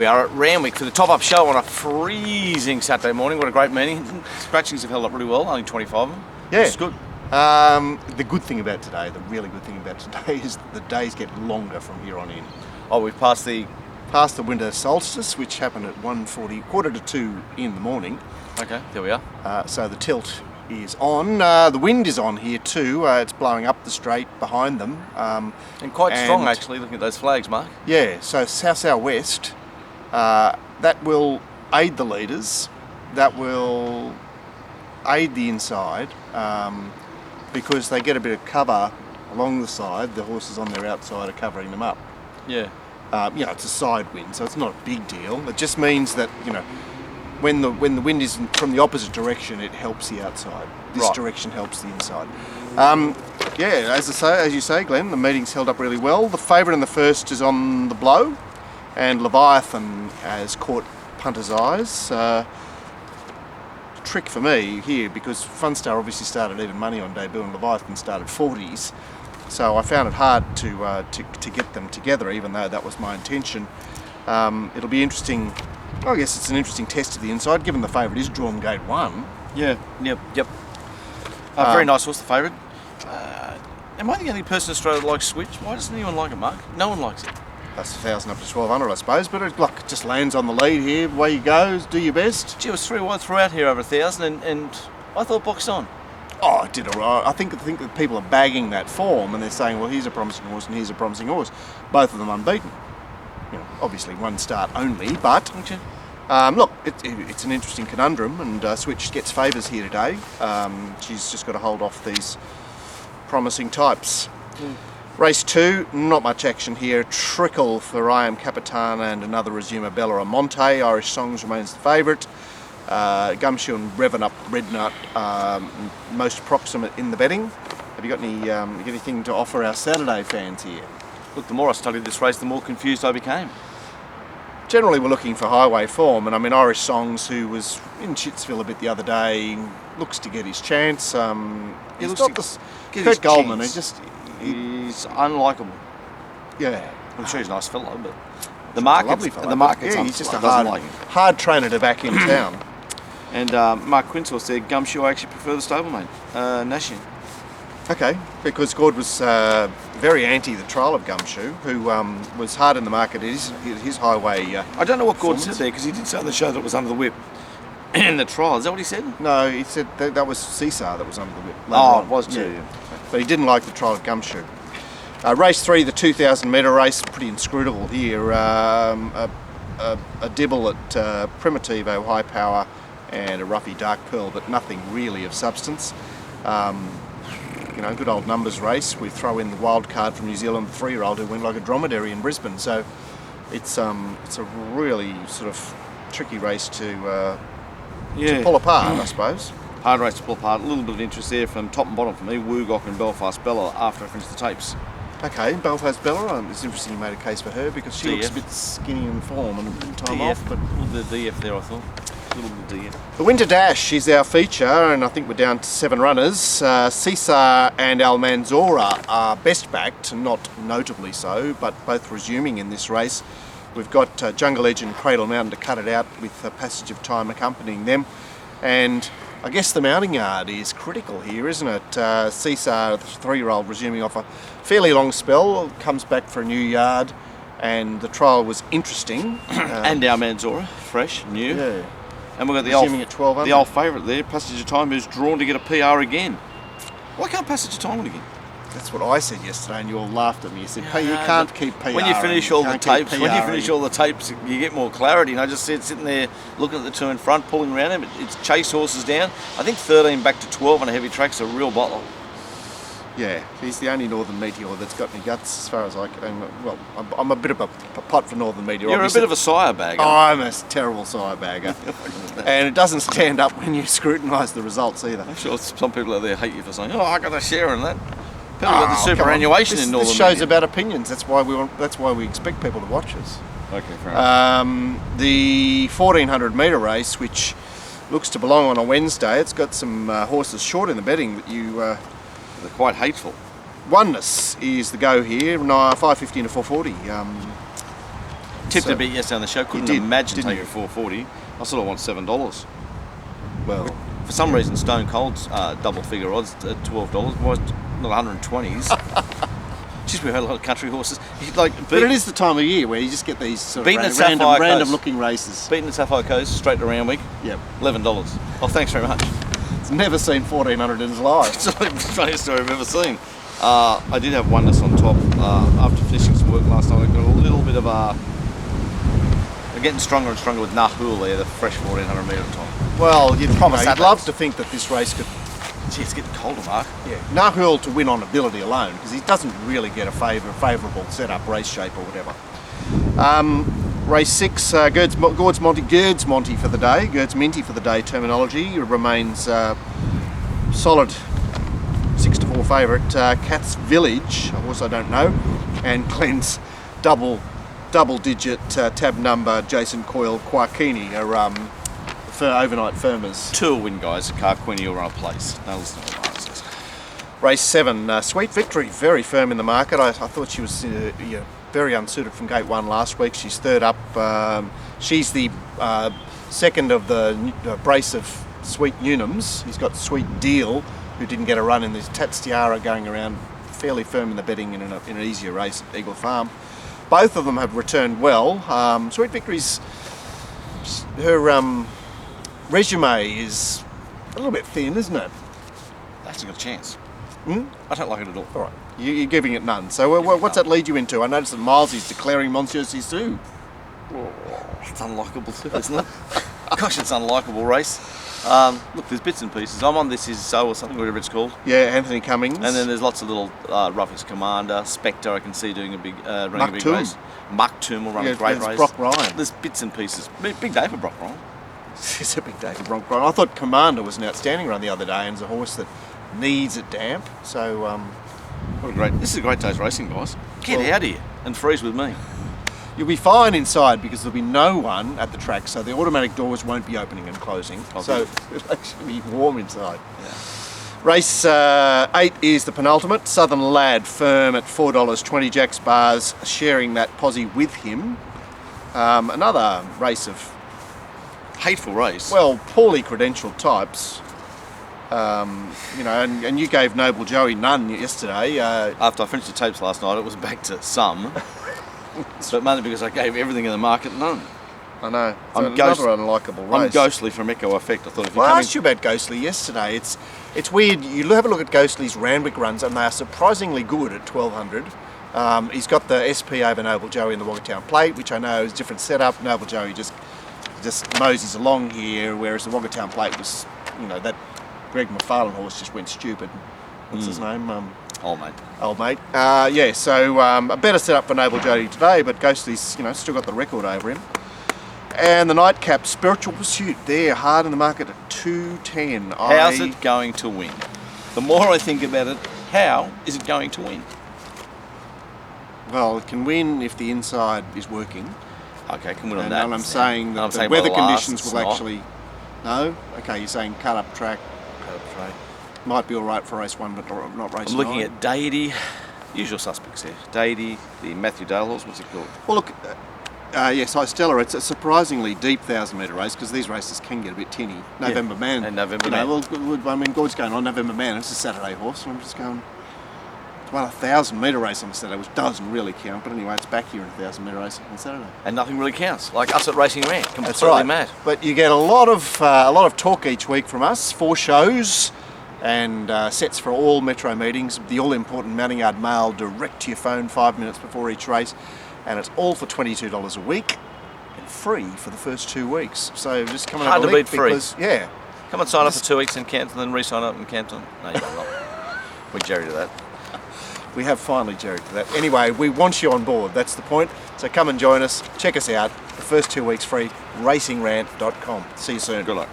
We are at Randwick for the top-up show on a freezing Saturday morning. What a great meeting. Scratchings have held up really well, only 25 of them. Yeah. It's good. The good thing about today, the really good thing about today is the days get longer from here on in. Oh, we've passed the winter solstice, which happened at 1:40, quarter to 2 in the morning. Okay, there we are. So the tilt is on. The wind is on here too. It's blowing up the straight behind them. And quite strong, actually, looking at those flags, Mark. Yeah, so south-southwest. That will aid the leaders, that will aid the inside, because they get a bit of cover along the side. The horses on their outside are covering them up. Yeah. It's a side wind, so it's not a big deal. It just means that, when the wind is from the opposite direction, it helps the outside. This direction helps the inside. As you say, Glenn, the meeting's held up really well. The favourite in the first is on the blow, and Leviathan has caught Punters' eyes. Trick for me here, because Funstar obviously started even money on debut and Leviathan started 40s, so I found it hard to get them together, even though that was my intention. It'll be interesting. I guess it's an interesting test of the inside, given the favourite is drawn gate 1. Yeah, yep. Very nice horse, the favourite. Am I the only person in Australia that likes Switch? Why doesn't anyone like it, Mark? No one likes it. That's 1,000 up to 1,200, I suppose, but it just lands on the lead here. Away you go, do your best. Gee, it was 3 wide throughout here over 1,000, and I thought boxed on. Oh, it did all right. I think that people are bagging that form, and they're saying, well, here's a promising horse and here's a promising horse. Both of them unbeaten. Obviously one start only, but look, it's an interesting conundrum, and Switch gets favours here today. She's just got to hold off these promising types. Race 2, not much action here. Trickle for I Am Capitan and another Resumer Bella Monte. Irish Songs remains the favourite. Gumshoe and Revving Up Red Nut most proximate in the betting. Have you got anything to offer our Saturday fans here? Look, the more I studied this race, the more confused I became. Generally, we're looking for highway form, and I mean Irish Songs, who was in Shitsville a bit the other day, looks to get his chance. He's got this Kurt Goldman. He's unlikable. Yeah, I'm sure he's a nice fellow, but the market's he's just a hard trainer to back in town. And Mark Quinsall said Gumshoe I actually prefer the stablemate, Nashian. Okay, because Gord was very anti the trial of Gumshoe, who was hard in the market. His highway. I don't know what Gord said there, because he did say on the show that it was under the whip in the trial. Is that what he said? No, he said that was Cesar that was under the whip. Oh, it was too. Yeah. But he didn't like the trial of Gumshoe. Race 3, the 2,000 metre race, pretty inscrutable here. A dibble at Primitivo, High Power, and a roughy Dark Pearl, but nothing really of substance. Good old numbers race. We throw in the wild card from New Zealand, the 3-year-old who went like a dromedary in Brisbane. So it's a really sort of tricky race to pull apart, I suppose. Hard race to pull apart. A little bit of interest there from top and bottom for me. Woogok and Belfast Bella after I finish the tapes. Okay, Belfast Bella, it's interesting you made a case for her, because she looks a bit skinny in form and time DF, off. But the DF there, I thought. A little bit of DF. The Winter Dash is our feature, and I think we're down to 7 runners. Cesar and Almanzora are best backed, not notably so, but both resuming in this race. We've got Jungle Edge and Cradle Mountain to cut it out, with Passage of Time accompanying them. And I guess the mounting yard is critical here, isn't it? Cesar, the 3-year-old, resuming off a fairly long spell, comes back for a new yard, and the trial was interesting. And our Manzora, fresh, new. Yeah. And we've got the old favourite there, Passage of Time, who's drawn to get a PR again. Why can't Passage of Time win again? That's what I said yesterday, and you all laughed at me. You said, "Hey, you can't keep PR." When you finish all the tapes, you get more clarity. And I just said, sitting there looking at the two in front, pulling around him. It's chase horses down. I think 13 back to 12 on a heavy track's a real bottle. Yeah, he's the only Northern Meteor that's got any guts, as far as I can. Well, I'm a bit of a pot for Northern Meteor. You're a bit of a sire bagger. Oh, I'm a terrible sire bagger. And it doesn't stand up when you scrutinise the results either. I'm sure some people out there hate you for saying, "Oh, I got a share in that." People got the superannuation in Northern This show's about opinions. That's why we expect people to watch us. Okay, fair enough. The 1400 metre race, which looks to belong on a Wednesday, it's got some horses short in the betting that they're quite hateful. Oneness is the go here, 550 to 440. Tipped a bit yesterday on the show. Couldn't imagine taking it 440. I sort of want $7. Well, for some reason, Stone Cold's double figure odds at $12. Why not 120s? Just we had a lot of country horses. But it is the time of year where you just get these sort of random looking races. Beaten at Sapphire Coast, straight to Randwick. Yep. $11. Oh, thanks very much. It's never seen 1400 in his life. It's the funniest story I've ever seen. I did have oneness on top after finishing some work last night. I got a little bit of getting stronger and stronger with Nahul there, the fresh 1400 metre time. Well, you'd love to think that this race could. Gee, it's getting colder, Mark. Yeah, Nahul to win on ability alone, because he doesn't really get a favourable setup, race shape or whatever. Race 6, Gerds Monty for the day, Gerds Minty for the day terminology, remains solid 6-4 favourite. Cat's Village, of course I don't know, and Glenn's double-digit tab number Jason Coyle Quackini are for overnight firmers. 2 win, guys. Quackini will run a place. No, listen to what says. Race 7, Sweet Victory, very firm in the market. I thought she was very unsuited from gate 1 last week. She's third up. She's the second of the brace of Sweet Unums. He's got Sweet Deal, who didn't get a run in this. Tats Tiara going around fairly firm in the betting in an easier race at Eagle Farm. Both of them have returned well. Sweet Victory's her resume is a little bit thin, isn't it? That's a good chance. Hmm? I don't like it at all. All right, you're giving it none. So what's that lead you into? I noticed that Miles is declaring Monsieur Sisu. It's unlikable too, isn't it? Gosh, it's an unlikable race. Look, there's bits and pieces. I'm on This Is So or something, whatever it's called. Yeah, Anthony Cummings. And then there's lots of little Roughest Commander, Spectre I can see doing running a big race. Maktoum will run a great race. Brock Ryan. There's bits and pieces. Big day for Brock Ryan. It's a big day for Brock Ryan. I thought Commander was an outstanding run the other day and is a horse that needs it damp. So this is a great day's racing, guys. Get out here and freeze with me. You'll be fine inside because there'll be no one at the track, so the automatic doors won't be opening and closing. Okay. So it'll actually be warm inside. Yeah. Race 8 is the penultimate. Southern Lad firm at $4.20. Jack's Bars sharing that posse with him. Another race of hateful race. Well, poorly credentialed types. And you gave Noble Joey none yesterday. After I finished the tapes last night, it was back to some. But mainly because I gave everything in the market none. I know. It's another unlikable race. I'm Ghostly from Echo Effect. I thought if you I asked you about Ghostly yesterday. It's weird. You have a look at Ghostly's Randwick runs, and they are surprisingly good at 1200. He's got the SP over Noble Joey in the Wagatown Plate, which I know is a different setup. Noble Joey just moseys along here, whereas the Wagatown Plate was, that Greg McFarlane horse just went stupid. What's his name? Old mate. So a better setup for Noble Joey today, but Ghostly's, still got the record over him. And the nightcap, Spiritual Pursuit, there, hard in the market at 210. How's it going to win? The more I think about it, how is it going to win? Well, it can win if the inside is working. Okay, can win on that. And I'm saying that the weather conditions will actually... No? Okay, you're saying cut up track. Might be all right for race 1, but not race 9. I'm looking at Deity, usual suspects here. Deity, the Matthew Dale horse, what's it called? Well, look, yes, High Stella, it's a surprisingly deep 1,000-metre race because these races can get a bit tinny. November Man. And November Man. Gord's going on November Man. It's a Saturday horse, so I'm just going... It's about a 1,000-metre race on Saturday, which doesn't really count, but anyway, it's back here in a 1,000-metre race on Saturday. And nothing really counts, like us at RacingRant. Completely mad. But you get a lot of talk each week from us, 4 shows, and sets for all Metro meetings, the all-important Mounting Yard mail direct to your phone 5 minutes before each race, and it's all for $22 a week and free for the first 2 weeks. So just come and have a look. Hard to beat free. Yeah. Come and sign up for 2 weeks in Campton, then re-sign up in Campton. No, you're not. We Jerry to that. We have finally jerried to that. Anyway, we want you on board, that's the point. So come and join us, check us out. The first 2 weeks free, RacingRant.com. See you soon. Good luck.